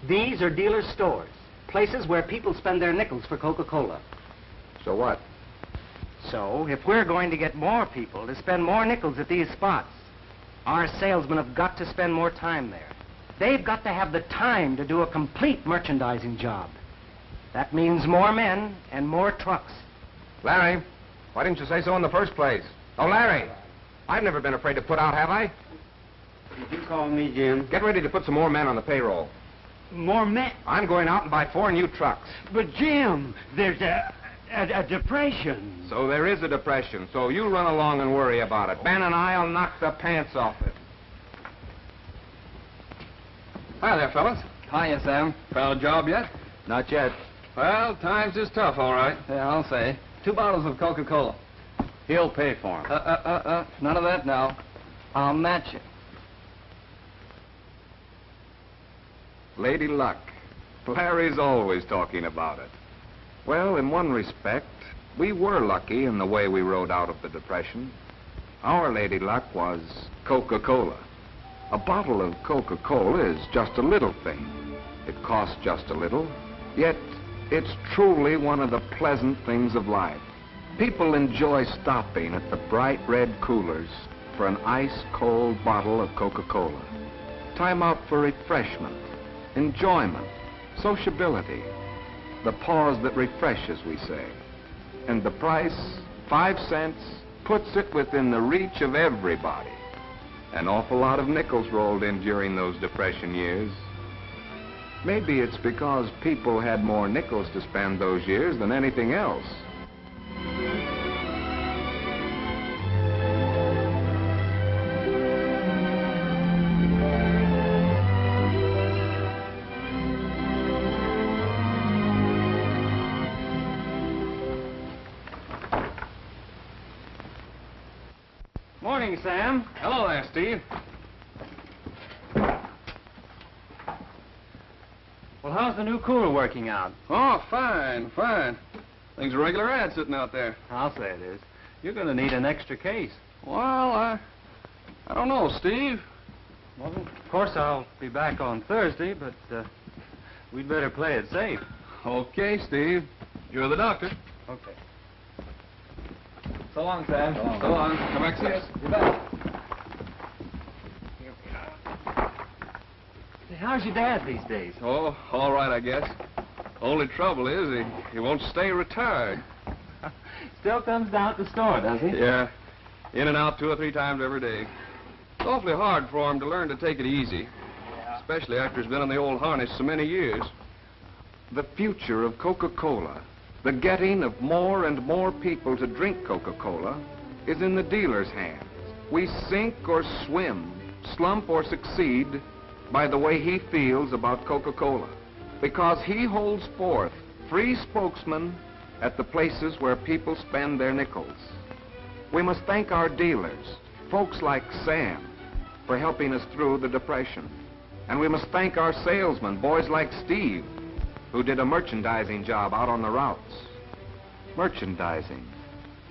These are dealer stores, places where people spend their nickels for Coca-Cola. So what? So, if we're going to get more people to spend more nickels at these spots, our salesmen have got to spend more time there. They've got to have the time to do a complete merchandising job. That means more men and more trucks. Larry, why didn't you say so in the first place? Oh, Larry, I've never been afraid to put out, have I? Did you call me, Jim? Get ready to put some more men on the payroll. More men? I'm going out and buy 4 new trucks. But, Jim, there's a depression. So there is a depression, so you run along and worry about it. Ben and I'll knock the pants off it. Hi there, fellas. Hiya, Sam. Found a job yet? Not yet. Well, times is tough, all right. Yeah, I'll say. 2 bottles of Coca-Cola. He'll pay for 'em. None of that now. I'll match it. Lady Luck. Larry's always talking about it. Well, in one respect, we were lucky in the way we rode out of the Depression. Our Lady Luck was Coca-Cola. A bottle of Coca-Cola is just a little thing. It costs just a little, yet it's truly one of the pleasant things of life. People enjoy stopping at the bright red coolers for an ice-cold bottle of Coca-Cola. Time out for refreshment, enjoyment, sociability. The pause that refreshes, we say. And the price, 5 cents, puts it within the reach of everybody. An awful lot of nickels rolled in during those Depression years. Maybe it's because people had more nickels to spend those years than anything else. Morning, Sam. Hello there, Steve. Well, how's the new cooler working out? Oh, fine, fine. Thing's a regular ad sitting out there. I'll say it is. You're going to need an extra case. Well, I don't know, Steve. Well, of course, I'll be back on Thursday, but we'd better play it safe. Okay, Steve. You're the doctor. Okay. So long, Sam. So long. Come back soon. You bet. Hey, how's your dad these days? Oh, all right, I guess. Only trouble is he won't stay retired. Still comes down to the store, does he? Yeah. In and out 2 or 3 times every day. It's awfully hard for him to learn to take it easy. Yeah. Especially after he's been in the old harness so many years. The future of Coca-Cola, the getting of more and more people to drink Coca-Cola, is in the dealer's hands. We sink or swim, slump or succeed by the way he feels about Coca-Cola, because he holds forth free spokesman at the places where people spend their nickels. We must thank our dealers, folks like Sam, for helping us through the Depression. And we must thank our salesmen, boys like Steve, who did a merchandising job out on the routes. Merchandising,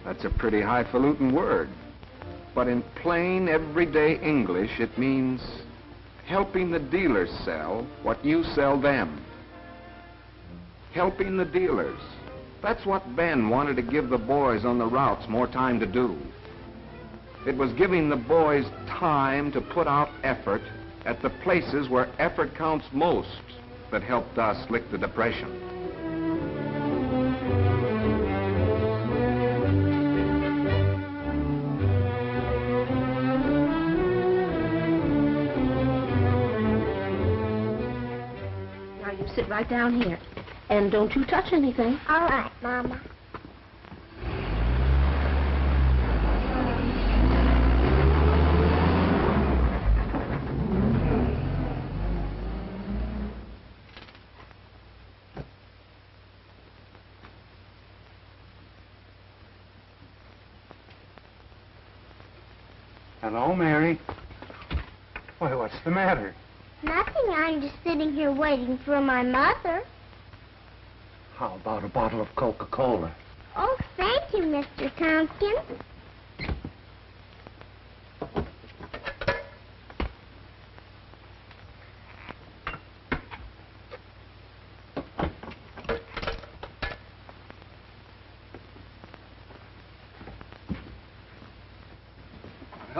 that's a pretty highfalutin word. But in plain, everyday English, it means helping the dealers sell what you sell them. Helping the dealers. That's what Ben wanted to give the boys on the routes more time to do. It was giving the boys time to put out effort at the places where effort counts most that helped us lick the Depression. Now you sit right down here. And don't you touch anything. All right, Mama. Hello, Mary. Why, what's the matter? Nothing. I'm just sitting here waiting for my mother. How about a bottle of Coca-Cola? Oh, thank you, Mr. Tompkins.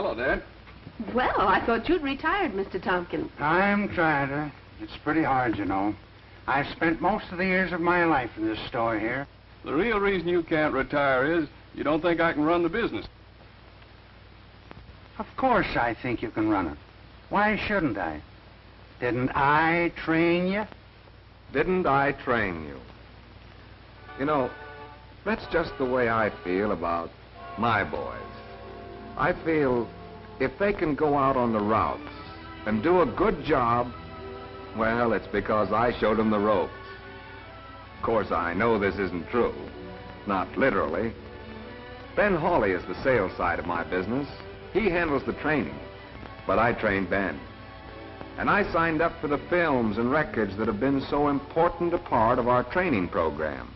Hello, Dad. Well, I thought you'd retired, Mr. Tompkins. I'm trying to. It's pretty hard, you know. I've spent most of the years of my life in this store here. The real reason you can't retire is you don't think I can run the business. Of course I think you can run it. Why shouldn't I? Didn't I train you? Didn't I train you? You know, that's just the way I feel about my boys. I feel if they can go out on the routes and do a good job, well, it's because I showed them the ropes. Of course, I know this isn't true. Not literally. Ben Hawley is the sales side of my business. He handles the training. But I trained Ben. And I signed up for the films and records that have been so important a part of our training program.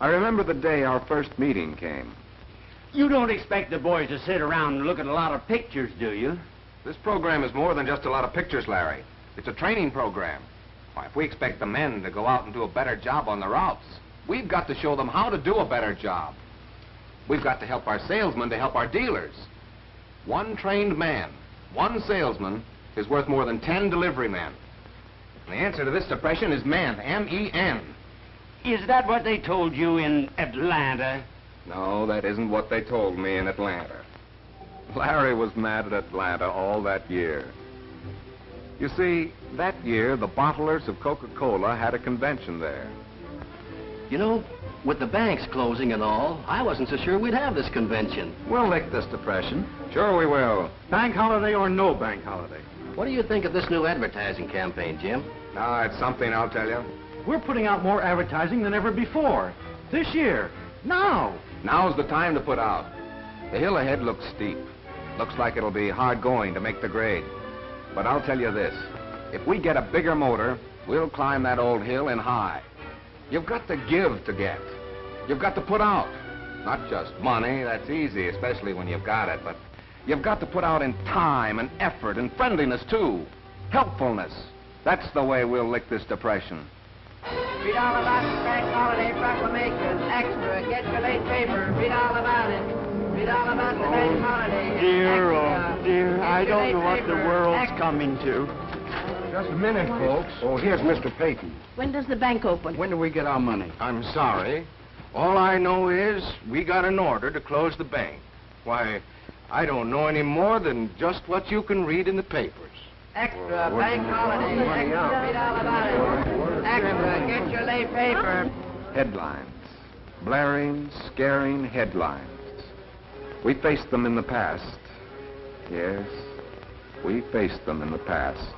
I remember the day our first meeting came. You don't expect the boys to sit around and look at a lot of pictures, do you? This program is more than just a lot of pictures, Larry. It's a training program. Why, if we expect the men to go out and do a better job on the routes, we've got to show them how to do a better job. We've got to help our salesmen to help our dealers. One trained man, one salesman, is worth more than 10 delivery men. And the answer to this depression is men, M-E-N. Is that what they told you in Atlanta? No, that isn't what they told me in Atlanta. Larry was mad at Atlanta all that year. You see, that year, the bottlers of Coca-Cola had a convention there. You know, with the banks closing and all, I wasn't so sure we'd have this convention. We'll lick this depression. Sure we will. Bank holiday or no bank holiday? What do you think of this new advertising campaign, Jim? No, it's something, I'll tell you. We're putting out more advertising than ever before. This year. Now. Now's the time to put out. The hill ahead looks steep. Looks like it'll be hard going to make the grade. But I'll tell you this. If we get a bigger motor, we'll climb that old hill in high. You've got to give to get. You've got to put out. Not just money, that's easy, especially when you've got it, but you've got to put out in time and effort and friendliness, too. Helpfulness. That's the way we'll lick this depression. Read all about the bank holiday proclamation. Extra. Get your late paper. Read all about it. Read all about the bank holiday. Dear, Extra. oh, dear, Get I your don't late know what the paper. world's Extra. coming to. Just a minute, folks. Oh, here's Mr. Peyton. When does the bank open? When do we get our money? I'm sorry. All I know is we got an order to close the bank. Why, I don't know any more than just what you can read in the papers. Extra. Bank holiday. Extra. Read all about it. Extra. Get your late paper. Headlines. Blaring, scaring headlines. We faced them in the past. Yes, we faced them in the past.